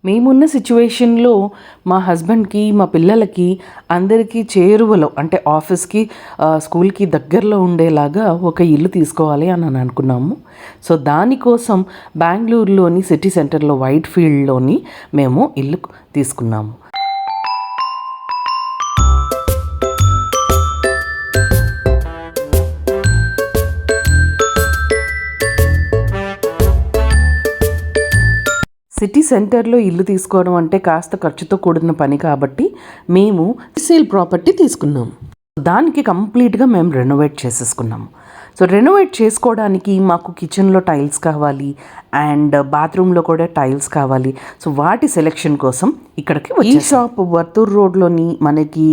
మేమున్న సిచ్యువేషన్లో మా హస్బెండ్కి, మా పిల్లలకి అందరికీ చేరువలో అంటే ఆఫీస్‌కి, స్కూల్‌కి దగ్గరలో ఉండేలాగా ఒక ఇల్లు తీసుకోవాలి అని అనుకున్నాము. సో, దానికోసం బెంగుళూరులోని సిటీ సెంటర్‌లో వైట్ ఫీల్డ్‌లోని మేము ఇల్లు తీసుకున్నాము. సిటీ సెంటర్లో ఇల్లు తీసుకోవడం అంటే కాస్త ఖర్చుతో కూడిన పని కాబట్టి మేము సేల్ ప్రాపర్టీ తీసుకున్నాము. దానికి కంప్లీట్గా మేము రెనోవేట్ చేసేసుకున్నాము. సో రెనోవేట్ చేసుకోవడానికి మాకు కిచెన్లో టైల్స్ కావాలి అండ్ బాత్రూంలో కూడా టైల్స్ కావాలి. సో వాటి సెలెక్షన్ కోసం ఇక్కడికి ఈ షాప్ వర్తూర్ రోడ్లోని మనకి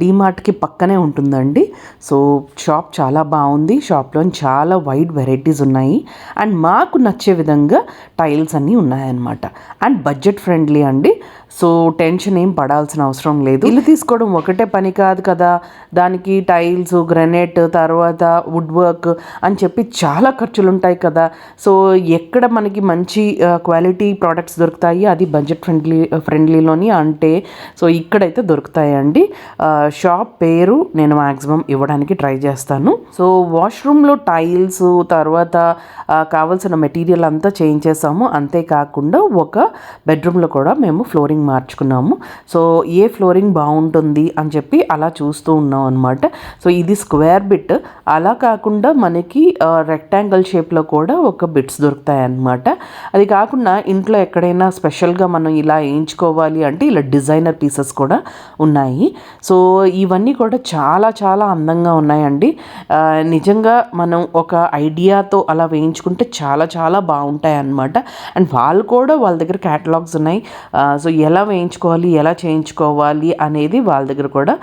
డీమార్ట్కి పక్కనే ఉంటుందండి. సో షాప్ చాలా బాగుంది. షాప్లో చాలా వైడ్ వెరైటీస్ ఉన్నాయి అండ్ మాకు నచ్చే విధంగా టైల్స్ అన్నీ ఉన్నాయన్నమాట. అండ్ బడ్జెట్ ఫ్రెండ్లీ అండి. సో టెన్షన్ ఏం పడాల్సిన అవసరం లేదు. ఇల్లు తీసుకోవడం ఒకటే పని కాదు కదా, దానికి టైల్స్, గ్రానైట్, తర్వాత వుడ్ వర్క్ అని చెప్పి చాలా ఖర్చులు ఉంటాయి కదా. సో ఎక్కడ మనకి మంచి క్వాలిటీ ప్రోడక్ట్స్ దొరుకుతాయి, అది బడ్జెట్ ఫ్రెండ్లీలోని అంటే సో ఇక్కడైతే దొరుకుతాయండి. షాప్ పేరు నేను మ్యాక్సిమం ఇవ్వడానికి ట్రై చేస్తాను. సో వాష్రూమ్లో టైల్స్, తర్వాత కావాల్సిన మెటీరియల్ అంతా చేయించేసాము. అంతేకాకుండా ఒక బెడ్రూమ్లో కూడా మేము ఫ్లోరింగ్ మార్చుకున్నాము. సో ఏ ఫ్లోరింగ్ బాగుంటుంది అని చెప్పి అలా చూస్తూ ఉన్నాం అనమాట. సో ఇది స్క్వేర్ బిట్, అలా కాకుండా మనకి రెక్టాంగిల్ షేప్లో కూడా ఒక బిట్స్ దొరుకుతాయి అన్నమాట. అది కాకుండా ఇంట్లో ఎక్కడైనా స్పెషల్గా మనం ఇలా వేయించుకోవాలి అంటే ఇలా డిజైనర్ పీసెస్ కూడా ఉన్నాయి. సో ఇవన్నీ కూడా చాలా చాలా అందంగా ఉన్నాయండి. నిజంగా మనం ఒక ఐడియాతో అలా వేయించుకుంటే చాలా చాలా బాగుంటాయి అన్నమాట. అండ్ వాళ్ళు కూడా వాళ్ళ దగ్గర క్యాటలాగ్స్ ఉన్నాయి. సో ఎలా వేయించుకోవాలి, ఎలా చేయించుకోవాలి అనేది వాళ్ళ దగ్గర కూడా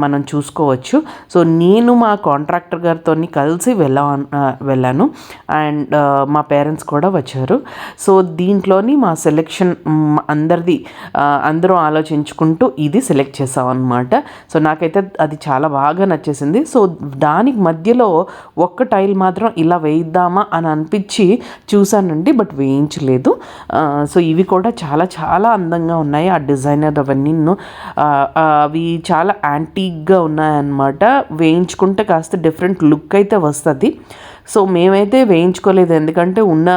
మనం చూసుకోవచ్చు. సో నేను మా కాంట్రాక్టర్ గారితో కలిసి వెళ్ళాను అండ్ మా పేరెంట్స్ కూడా వచ్చారు. సో దీంట్లోని మా సెలెక్షన్ అందరూ ఆలోచించుకుంటూ ఇది సెలెక్ట్ చేసాం అనమాట. సో నాకైతే అది చాలా బాగా నచ్చేసింది. సో దానికి మధ్యలో ఒక్క టైల్ మాత్రం ఇలా వేయిద్దామా అని అనిపించి చూసానండి, బట్ వేయించలేదు. సో ఇవి కూడా చాలా చాలా అందంగా ఉన్నాయి. ఆ డిజైనర్ అవన్నీ అవి చాలా యాంటీక్గా ఉన్నాయన్నమాట. వేయించుకుంటే కాస్త డిఫరెంట్ లుక్ అయితే వస్తుంది. సో మేమైతే వేయించుకోలేదు, ఎందుకంటే ఉన్న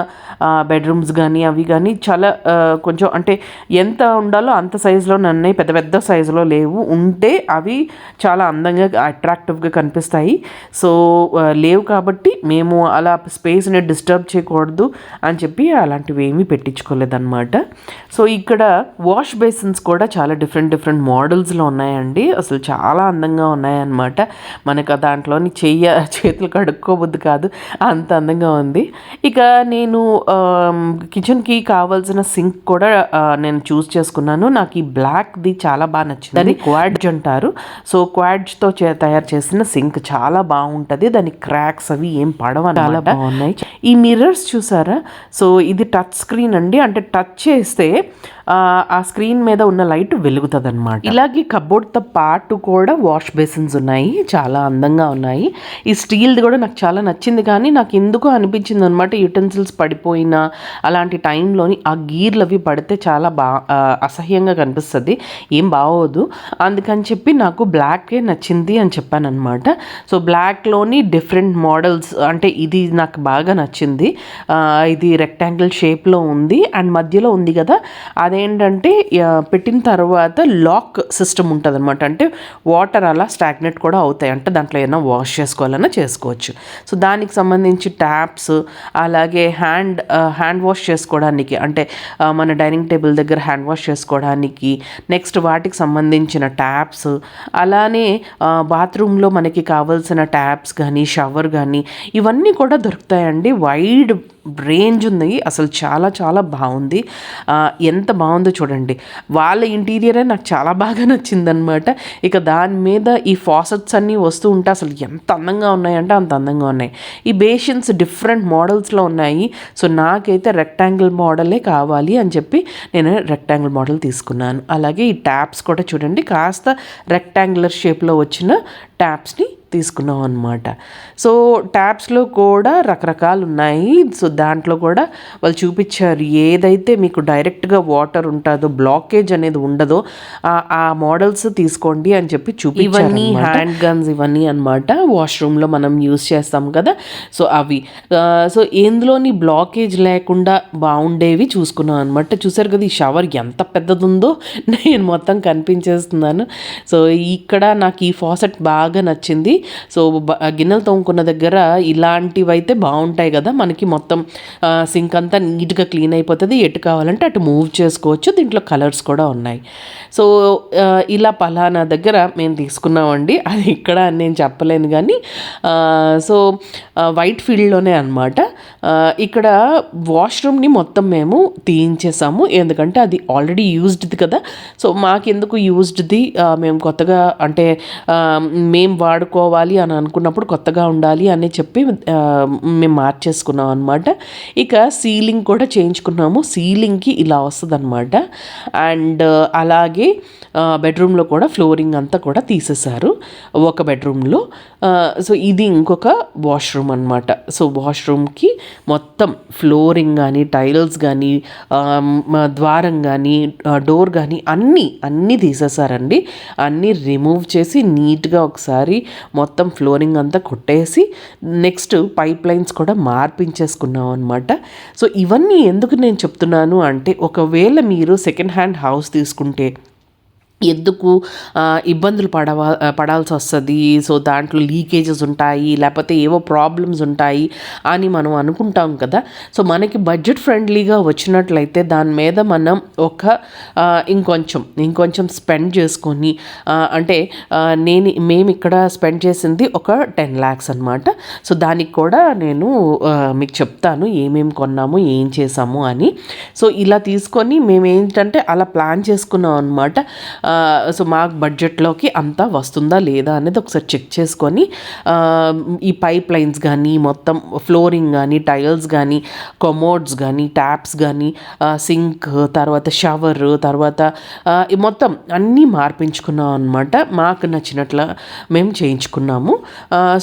బెడ్రూమ్స్ కానీ అవి కానీ చాలా కొంచెం అంటే ఎంత ఉండాలో అంత సైజులో ఉన్నాయి, పెద్ద పెద్ద సైజులో లేవు. ఉంటే అవి చాలా అందంగా అట్రాక్టివ్గా కనిపిస్తాయి. సో లేవు కాబట్టి మేము అలా స్పేస్ని డిస్టర్బ్ చేయకూడదు అని చెప్పి అలాంటివి ఏమీ పెట్టించుకోలేదన్నమాట. సో ఇక్కడ వాష్ బేసిన్స్ కూడా చాలా డిఫరెంట్ డిఫరెంట్ మోడల్స్లో ఉన్నాయండి. అసలు చాలా అందంగా ఉన్నాయన్నమాట. మనకు దాంట్లోని చేతులు కడుక్కోవద్దు కాదు, అంత అందంగా ఉంది. ఇక నేను కిచెన్కి కావాల్సిన సింక్ కూడా నేను చూస్ చేసుకున్నాను. నాకు ఈ బ్లాక్ది చాలా బాగా నచ్చింది. దాన్ని క్వాడ్జ్ అంటారు. సో క్వాడ్జ్తో తయారు చేసిన సింక్ చాలా బాగుంటుంది. దాని క్రాక్స్ అవి ఏం పడవ, చాలా బాగున్నాయి. ఈ మిర్రర్స్ చూసారా? సో ఇది టచ్ స్క్రీన్ అండి. అంటే టచ్ చేస్తే ఆ స్క్రీన్ మీద ఉన్న లైట్ వెలుగుతుంది అనమాట. ఇలాగే కబోర్డ్తో పాటు కూడా వాష్ బేసిన్స్ ఉన్నాయి, చాలా అందంగా ఉన్నాయి. ఈ స్టీల్ది కూడా నాకు చాలా నచ్చింది, కానీ నాకు ఎందుకో అనిపించింది అనమాట, యుటెన్సిల్స్ పడిపోయినా అలాంటి టైంలోని ఆ గీర్లు అవి పడితే చాలా అసహ్యంగా కనిపిస్తుంది, ఏం బాగోదు. అందుకని చెప్పి నాకు బ్లాకే నచ్చింది అని చెప్పాను అనమాట. సో బ్లాక్లోని డిఫరెంట్ మోడల్స్, అంటే ఇది నాకు బాగా నచ్చింది. ఇది రెక్టాంగిల్ షేప్లో ఉంది అండ్ మధ్యలో ఉంది కదా, అదేంటంటే పెట్టిన తర్వాత లాక్ సిస్టమ్ ఉంటుంది అనమాట. అంటే వాటర్ అలా స్టాగ్నేట్ కూడా అవుతాయి, అంటే దాంట్లో ఏమైనా వాష్ చేసుకోవాలన్నా చేసుకోవచ్చు. సో దానికి సంబంధించి ట్యాప్స్, అలాగే హ్యాండ్ వాష్ చేసుకోవడానికి, అంటే మన డైనింగ్ టేబుల్ దగ్గర హ్యాండ్ వాష్ చేసుకోవడానికి, నెక్స్ట్ వాటికి సంబంధించిన ట్యాప్స్, అలానే బాత్రూంలో మనకి కావాల్సిన ట్యాప్స్ కానీ షవర్ కానీ ఇవన్నీ కూడా దొరుకుతాయండి. వైడ్ రేంజ్ ఉంది, అసలు చాలా చాలా బాగుంది. ఎంత బాగుందో చూడండి. వాళ్ళ ఇంటీరియరే నాకు చాలా బాగా నచ్చిందనమాట. ఇక దాని మీద ఈ ఫాసెట్స్ అన్నీ వస్తూ ఉంటే అసలు ఎంత అందంగా ఉన్నాయంటే అంత అందంగా ఉన్నాయి. ఈ బేషన్స్ డిఫరెంట్ మోడల్స్లో ఉన్నాయి. సో నాకైతే రెక్టాంగిల్ మోడలే కావాలి అని చెప్పి నేను రెక్టాంగిల్ మోడల్ తీసుకున్నాను. అలాగే ఈ ట్యాప్స్ కూడా చూడండి, కాస్త రెక్టాంగులర్ షేప్లో వచ్చిన ట్యాప్స్ని తీసుకున్నాం అనమాట. సో ట్యాప్స్లో కూడా రకరకాలు ఉన్నాయి. సో దాంట్లో కూడా వాళ్ళు చూపించారు ఏదైతే మీకు డైరెక్ట్గా వాటర్ ఉంటుందో, బ్లాకేజ్ అనేది ఉండదో ఆ మోడల్స్ తీసుకోండి అని చెప్పి చూపించారు. ఇవన్నీ హ్యాండ్ గన్స్ ఇవన్నీ అనమాట, వాష్రూమ్లో మనం యూస్ చేస్తాం కదా, సో అవి. సో ఎందులోని బ్లాకేజ్ లేకుండా బాగుండేవి చూసుకున్నాం అనమాట. చూసారు కదా ఈ షవర్ ఎంత పెద్దదుందో, నేను మొత్తం కనిపించేస్తున్నాను. సో ఇక్కడ నాకు ఈ ఫాసెట్ బాగా నచ్చింది. సో గిన్నెలు తోముకున్న దగ్గర ఇలాంటివి అయితే బాగుంటాయి కదా, మనకి మొత్తం సింక్ అంతా నీట్గా క్లీన్ అయిపోతుంది, ఎటు కావాలంటే అటు మూవ్ చేసుకోవచ్చు. దీంట్లో కలర్స్ కూడా ఉన్నాయి. సో ఇలా పలానా దగ్గర మేము తీసుకున్నామండి, అది ఇక్కడ అని నేను చెప్పలేను కానీ సో వైట్ ఫీల్డ్లోనే అనమాట. ఇక్కడ వాష్రూమ్ని మొత్తం మేము తీయించేసాము, ఎందుకంటే అది ఆల్రెడీ యూజ్డ్ది కదా. సో మాకెందుకు యూజ్డ్ది, మేము కొత్తగా అంటే మేము వాడుకోవాలి అని అనుకున్నప్పుడు కొత్తగా ఉండాలి అని చెప్పి మేము మార్చేసుకున్నాం అనమాట. ఇక సీలింగ్ కూడా చేయించుకున్నాము. సీలింగ్కి ఇలా వస్తుంది అనమాట. అండ్ అలాగే బెడ్రూమ్లో కూడా ఫ్లోరింగ్ అంతా కూడా తీసేశారు ఒక బెడ్రూమ్లో. సో ఇది ఇంకొక వాష్రూమ్ అనమాట. సో వాష్రూమ్కి మొత్తం ఫ్లోరింగ్ కానీ, టైల్స్ కానీ, ద్వారం కానీ, డోర్ కానీ అన్నీ తీసేశారండి. అన్నీ రిమూవ్ చేసి నీట్గా ఒకసారి మొత్తం ఫ్లోరింగ్ అంతా కొట్టేసి నెక్స్ట్ పైప్ లైన్స్ కూడా మార్పించేసుకున్నాం అనమాట. సో ఇవన్నీ ఎందుకు నేను చెప్తున్నాను అంటే, ఒకవేళ మీరు సెకండ్ హ్యాండ్ హౌస్ తీసుకుంటే ఎందుకు ఇబ్బందులు పడాల్సి వస్తుంది, సో దాంట్లో లీకేజెస్ ఉంటాయి, లేకపోతే ఏవో ప్రాబ్లమ్స్ ఉంటాయి అని మనం అనుకుంటాం కదా. సో మనకి బడ్జెట్ ఫ్రెండ్లీగా వచ్చినట్లయితే దాని మీద మనం ఇంకొంచెం స్పెండ్ చేసుకొని, అంటే మేము ఇక్కడ స్పెండ్ చేసింది ఒక 10 lakhs అనమాట. సో దానికి కూడా నేను మీకు చెప్తాను ఏమేమి కొన్నాము, ఏం చేసాము అని. సో ఇలా తీసుకొని మేము ఏంటంటే అలా ప్లాన్ చేసుకున్నాం అనమాట. సో మాకు బడ్జెట్లోకి అంతా వస్తుందా లేదా అనేది ఒకసారి చెక్ చేసుకొని ఈ పైప్ లైన్స్ కానీ, మొత్తం ఫ్లోరింగ్ కానీ, టైల్స్ కానీ, కమోడ్స్ కానీ, ట్యాప్స్ కానీ, సింక్, తర్వాత షవర్, తర్వాత మొత్తం అన్నీ మార్పించుకున్నాం అనమాట. మాకు నచ్చినట్లు మేము చేయించుకున్నాము.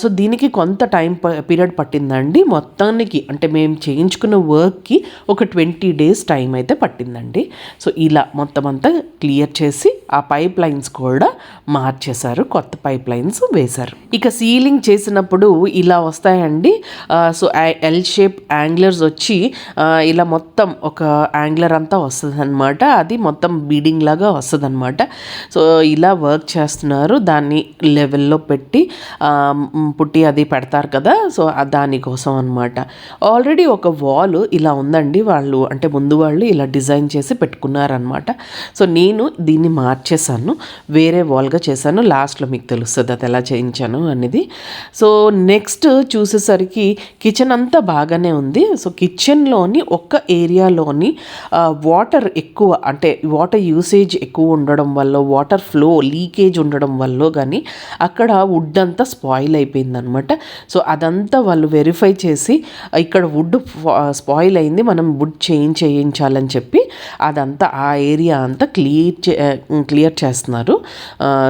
సో దీనికి కొంత టైం పీరియడ్ పట్టిందండి మొత్తానికి. అంటే మేము చేయించుకున్న వర్క్కి ఒక 20 days టైం అయితే పట్టిందండి. సో ఇలా మొత్తం అంతా క్లియర్ చేసి ఆ పైప్ లైన్స్ కూడా మార్చేశారు, కొత్త పైప్ లైన్స్ వేశారు. ఇక సీలింగ్ చేసినప్పుడు ఇలా వస్తాయండి. సో ఎల్ షేప్ యాంగ్లర్స్ వచ్చి ఇలా మొత్తం ఒక యాంగ్లర్ అంతా వస్తుంది అనమాట. అది మొత్తం బీడింగ్ లాగా వస్తుంది అనమాట. సో ఇలా వర్క్ చేస్తున్నారు, దాన్ని లెవెల్లో పెట్టి పుట్టి అది పెడతారు కదా. సో దానికోసం అనమాట. ఆల్రెడీ ఒక వాల్ ఇలా ఉందండి, వాళ్ళు అంటే ముందు వాళ్ళు ఇలా డిజైన్ చేసి పెట్టుకున్నారనమాట. సో నేను దీన్ని మార్చేసాను, వేరే వాల్గా చేశాను. లాస్ట్లో మీకు తెలుస్తుంది అది ఎలా చేయించాను అనేది. సో నెక్స్ట్ చూసేసరికి కిచెన్ అంతా బాగానే ఉంది. సో కిచెన్లోని ఒక్క ఏరియాలోని వాటర్ ఎక్కువ, అంటే వాటర్ యూసేజ్ ఎక్కువ ఉండడం వల్ల, వాటర్ ఫ్లో లీకేజ్ ఉండడం వల్ల కానీ అక్కడ వుడ్ అంతా స్పాయిల్ అయిపోయిందనమాట. సో అదంతా వాళ్ళు వెరిఫై చేసి ఇక్కడ వుడ్ స్పాయిల్ అయింది, మనం వుడ్ చేయించాలని చెప్పి అదంతా ఆ ఏరియా అంతా క్లియర్ చేస్తున్నారు.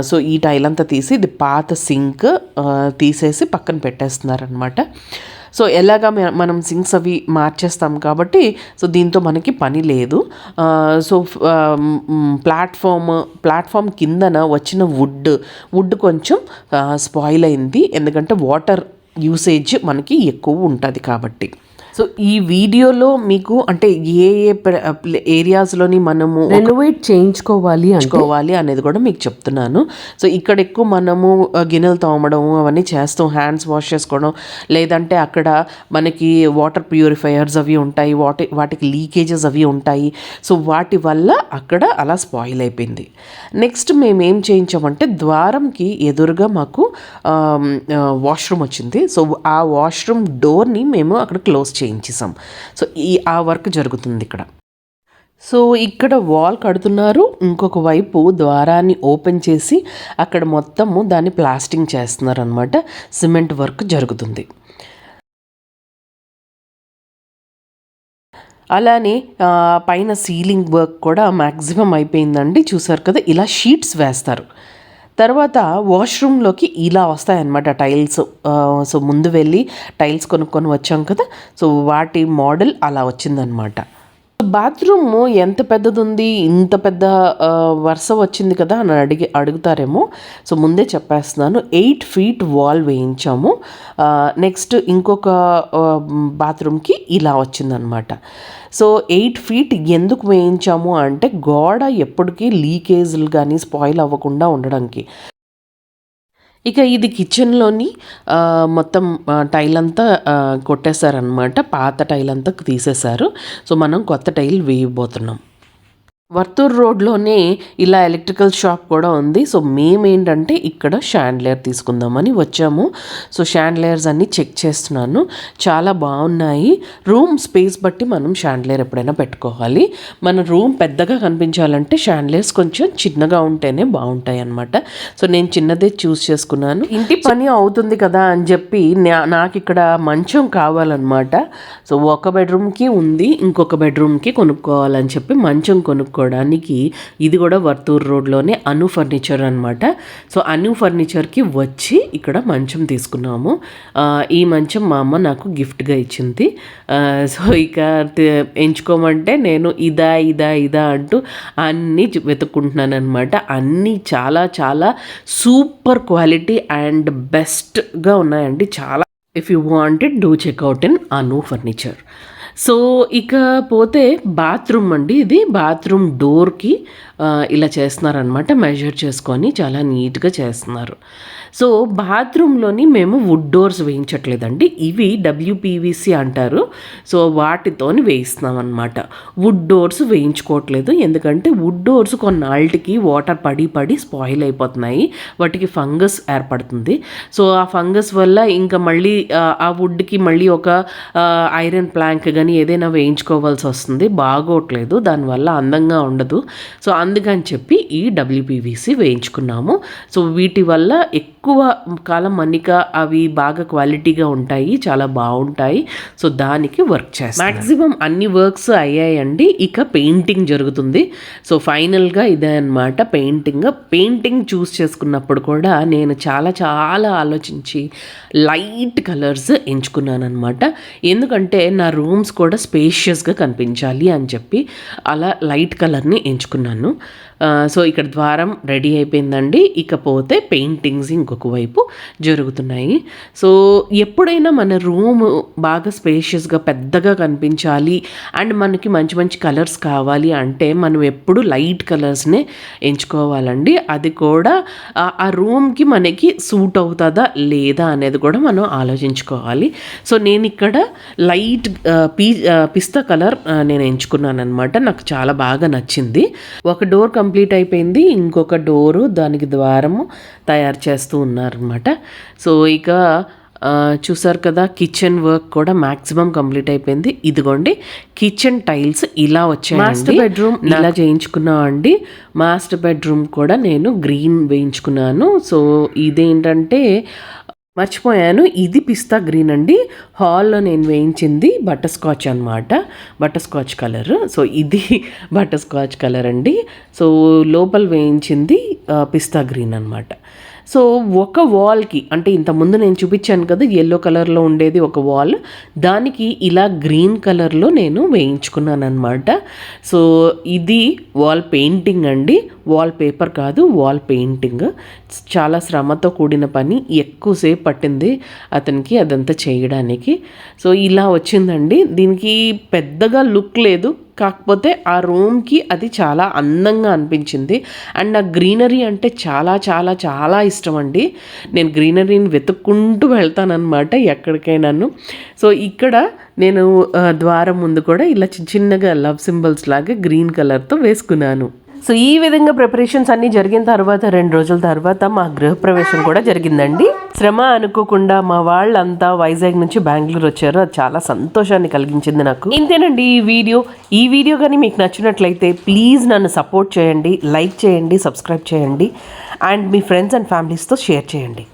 సో ఈ టైల్ అంతా తీసి ఇది పాత సింక్ తీసేసి పక్కన పెట్టేస్తున్నారు అనమాట. సో ఎలాగా మనం సింక్స్ అవి మార్చేస్తాం కాబట్టి సో దీంతో మనకి పని లేదు. సో ప్లాట్ఫామ్ కిందన వచ్చిన వుడ్ కొంచెం స్పాయిల్ అయింది, ఎందుకంటే వాటర్ యూసేజ్ మనకి ఎక్కువ ఉంటుంది కాబట్టి. సో ఈ వీడియోలో మీకు అంటే ఏ ఏరియాస్లోని మనము రెనోవేట్ చేయించుకోవాలి అనేది కూడా మీకు చెప్తున్నాను. సో ఇక్కడ ఎక్కువ మనము గిన్నెలు తోమడం అవన్నీ చేస్తాం, హ్యాండ్స్ వాష్ చేసుకోవడం, లేదంటే అక్కడ మనకి వాటర్ ప్యూరిఫైయర్స్ అవి ఉంటాయి, వాటికి లీకేజెస్ అవి ఉంటాయి. సో వాటి వల్ల అక్కడ అలా స్పాయిల్ అయిపోయింది. నెక్స్ట్ మేము ఏం చేయించామంటే ద్వారంకి ఎదురుగా మాకు వాష్రూమ్ వచ్చింది. సో ఆ వాష్రూమ్ డోర్ని మేము అక్కడ క్లోజ్ చేయించేసాం. సో ఆ వర్క్ జరుగుతుంది ఇక్కడ. సో ఇక్కడ వాల్ కడుతున్నారు, ఇంకొక వైపు ద్వారాన్ని ఓపెన్ చేసి అక్కడ మొత్తము దాన్ని ప్లాస్టింగ్ చేస్తున్నారు అనమాట. సిమెంట్ వర్క్ జరుగుతుంది. అలానే పైన సీలింగ్ వర్క్ కూడా మ్యాక్సిమం అయిపోయిందండి. చూసారు కదా, ఇలా షీట్స్ వేస్తారు. తర్వాత వాష్రూమ్లోకి ఇలా వస్తాయన్నమాట టైల్స్. సో ముందు వెళ్ళి టైల్స్ కొనుక్కొని వచ్చాం కదా, సో వాటి మోడల్ అలా వచ్చిందనమాట. బాత్రూమ్ ఎంత పెద్దది ఉంది, ఇంత పెద్ద వరుస వచ్చింది కదా అని అడుగుతారేమో. సో ముందే చెప్పేస్తున్నాను, 8 feet వాల్ వేయించాము. నెక్స్ట్ ఇంకొక బాత్రూమ్కి ఇలా వచ్చిందనమాట. సో 8 feet ఎందుకు వేయించాము అంటే గోడ ఎప్పటికీ లీకేజ్లు కానీ స్పాయిల్ అవ్వకుండా ఉండడానికి. ఇక ఇది కిచెన్లోని మొత్తం టైల్ అంతా కొట్టేశారనమాట. పాత టైల్ అంతా తీసేశారు. సో మనం కొత్త టైల్ వేయబోతున్నాం. వర్తూర్ రోడ్లోనే ఇలా ఎలక్ట్రికల్ షాప్ కూడా ఉంది. సో మేమేంటంటే ఇక్కడ షాండ్లియర్ తీసుకుందామని వచ్చాము. సో షాండ్లియర్స్ అన్నీ చెక్ చేస్తున్నాను, చాలా బాగున్నాయి. రూమ్ స్పేస్ బట్టి మనం షాండ్లియర్ ఎప్పుడైనా పెట్టుకోవాలి. మన రూమ్ పెద్దగా కనిపించాలంటే షాండ్లియర్స్ కొంచెం చిన్నగా ఉంటేనే బాగుంటాయి అన్నమాట. సో నేను చిన్నదే చూస్ చేసుకున్నాను. ఇంటి పని అవుతుంది కదా అని చెప్పి నాకు ఇక్కడ మంచం కావాలన్నమాట. సో ఒక బెడ్రూమ్కి ఉంది, ఇంకొక బెడ్రూమ్కి కొనుక్కోవాలని చెప్పి మంచం కొనుక్కోవడానికి ఇది కూడా వర్తూర్ రోడ్లోనే అను ఫర్నిచర్ అనమాట. సో అను ఫర్నిచర్కి వచ్చి ఇక్కడ మంచం తీసుకున్నాము. ఈ మంచం మా అమ్మ నాకు గిఫ్ట్గా ఇచ్చింది. సో ఇక ఎంచుకోమంటే నేను ఇదా అంటూ అన్నీ వెతుక్కుంటున్నాను అనమాట. అన్నీ చాలా చాలా సూపర్ క్వాలిటీ అండ్ బెస్ట్గా ఉన్నాయండి. చాలా if you wanted do checkout in Anu furniture. So ఇక పోతే బాత్రూమ్ అండి. ఇది బాత్రూమ్ డోర్కి ఇలా చేస్తున్నారనమాట. మెజర్ చేసుకొని చాలా నీట్గా చేస్తున్నారు. సో బాత్రూంలోని మేము వుడ్ డోర్స్ వేయించట్లేదండి, ఇవి WPVC అంటారు. సో వాటితోని వేయిస్తున్నాం అనమాట. వుడ్ డోర్స్ వేయించుకోవట్లేదు, ఎందుకంటే వుడ్ డోర్స్ కొన్నాళ్ళకి వాటర్ పడి స్పాయిల్ అయిపోతున్నాయి, వాటికి ఫంగస్ ఏర్పడుతుంది. సో ఆ ఫంగస్ వల్ల ఇంకా మళ్ళీ ఆ వుడ్కి మళ్ళీ ఒక ఐరన్ ప్లాంక్ కానీ ఏదైనా వేయించుకోవాల్సి వస్తుంది, బాగోట్లేదు, దానివల్ల అందంగా ఉండదు. సో అందుకని చెప్పి ఈ WPVC వేయించుకున్నాము. సో వీటి వల్ల ఎక్కువ కాలం మన్నిక అవి బాగా క్వాలిటీగా ఉంటాయి, చాలా బాగుంటాయి. సో దానికి వర్క్ చేస్తాం. మ్యాక్సిమం అన్ని వర్క్స్ అయ్యాయండి. ఇక పెయింటింగ్ జరుగుతుంది. సో ఫైనల్గా ఇదే అనమాట పెయింటింగ్ చూస్ చేసుకున్నప్పుడు కూడా నేను చాలా చాలా ఆలోచించి లైట్ కలర్స్ ఎంచుకున్నాను అనమాట. ఎందుకంటే నా రూమ్స్ కూడా స్పేషియస్గా కనిపించాలి అని చెప్పి అలా లైట్ కలర్ని ఎంచుకున్నాను. సో ఇక్కడ ద్వారం రెడీ అయిపోయిందండి. ఇకపోతే పెయింటింగ్స్ ఇంకొక వైపు జరుగుతున్నాయి. సో ఎప్పుడైనా మన రూమ్ బాగా స్పేషియస్గా పెద్దగా కనిపించాలి అండ్ మనకి మంచి మంచి కలర్స్ కావాలి అంటే మనం ఎప్పుడు లైట్ కలర్స్నే ఎంచుకోవాలండి. అది కూడా ఆ రూమ్కి మనకి సూట్ అవుతుందా లేదా అనేది కూడా మనం ఆలోచించుకోవాలి. సో నేను ఇక్కడ లైట్ పిస్తా కలర్ నేను ఎంచుకున్నాను అనమాట. నాకు చాలా బాగా నచ్చింది. ఒక డోర్ కంప్లీట్ అయిపోయింది, ఇంకొక డోరు దానికి ద్వారము తయారు చేస్తూ ఉన్నారనమాట. సో ఇక చూసారు కదా, కిచెన్ వర్క్ కూడా మ్యాక్సిమం కంప్లీట్ అయిపోయింది. ఇదిగోండి కిచెన్ టైల్స్ ఇలా వచ్చాయి. మాస్టర్ బెడ్రూమ్ ఇలా చేయించుకున్నా అండి. మాస్టర్ బెడ్రూమ్ కూడా నేను గ్రీన్ వేయించుకున్నాను. సో ఇదేంటంటే మర్చిపోయాను, ఇది పిస్తా గ్రీన్ అండి. హాల్లో నేను వేయించింది బటర్ స్కాచ్ అనమాట, బటర్ స్కాచ్ కలర్. సో ఇది బటర్ స్కాచ్ కలర్ అండి. సో లోపల వేయించింది పిస్తా గ్రీన్ అనమాట. సో ఒక వాల్కి అంటే ఇంతకుముందు నేను చూపించాను కదా ఎల్లో కలర్లో ఉండేది ఒక వాల్, దానికి ఇలా గ్రీన్ కలర్లో నేను వేయించుకున్నాను అనమాట. సో ఇది వాల్ పెయింటింగ్ అండి, వాల్ పేపర్ కాదు, వాల్ పెయింటింగ్. చాలా శ్రమతో కూడిన పని, ఎక్కువసేపు పట్టింది అతనికి అదంతా చేయడానికి. సో ఇలా వచ్చిందండి. దీనికి పెద్దగా లుక్ లేదు, కాకపోతే ఆ రూమ్కి అది చాలా అందంగా అనిపించింది. అండ్ నాకు గ్రీనరీ అంటే చాలా చాలా చాలా ఇష్టం అండి. నేను గ్రీనరీని వెతుక్కుంటూ వెళ్తానన్నమాట ఎక్కడికైనాను. సో ఇక్కడ నేను ద్వారం ముందు కూడా ఇలా చిన్నగా లవ్ సింబల్స్ లాగా గ్రీన్ కలర్తో వేసుకున్నాను. సో ఈ విధంగా ప్రిపరేషన్స్ అన్నీ జరిగిన తర్వాత 2 రోజుల తర్వాత మా గృహప్రవేశం కూడా జరిగిందండి. శ్రమ అనుకోకుండా మా వాళ్ళంతా వైజాగ్ నుంచి బెంగళూరు వచ్చారు. అది చాలా సంతోషాన్ని కలిగించింది నాకు. ఇంతేనండి ఈ వీడియో కానీ మీకు నచ్చినట్లయితే ప్లీజ్ నన్ను సపోర్ట్ చేయండి, లైక్ చేయండి, సబ్స్క్రైబ్ చేయండి అండ్ మీ ఫ్రెండ్స్ అండ్ ఫ్యామిలీస్తో షేర్ చేయండి.